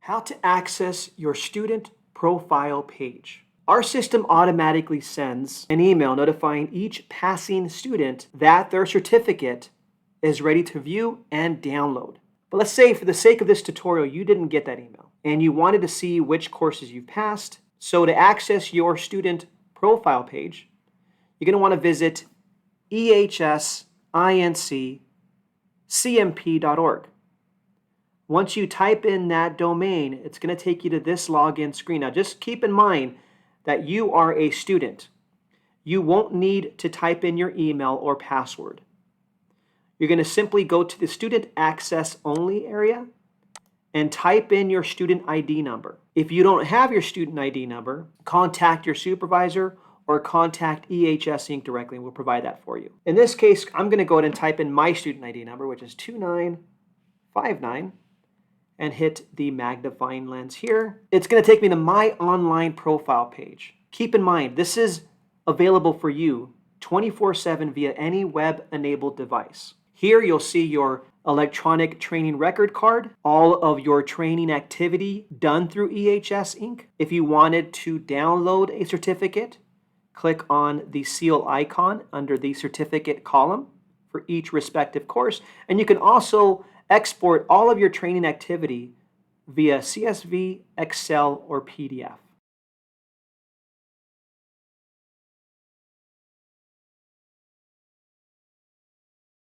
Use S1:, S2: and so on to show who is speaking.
S1: How to access your student profile page. Our system automatically sends an email notifying each passing student that their certificate is ready to view and download. But let's say for the sake of this tutorial, you didn't get that email and you wanted to see which courses you've passed. So to access your student profile page, you're going to want to visit ehsInc CMP.org. Once you type in that domain, it's going to take you to this login screen. Now just keep in mind that you are a student. You won't need to type in your email or password. You're going to simply go to the student access only area and type in your student ID number. If you don't have your student ID number, contact your supervisor or contact ehsInc directly and we'll provide that for you. In this case, I'm going to go ahead and type in my student ID number, which is 2959. And hit the magnifying lens here. It's going to take me to my online profile page. Keep in mind, this is available for you 24/7 via any web-enabled device. Here you'll see your electronic training record card, all of your training activity done through ehsInc. If you wanted to download a certificate, click on the seal icon under the certificate column for each respective course. And you can also export all of your training activity via CSV, Excel, or PDF.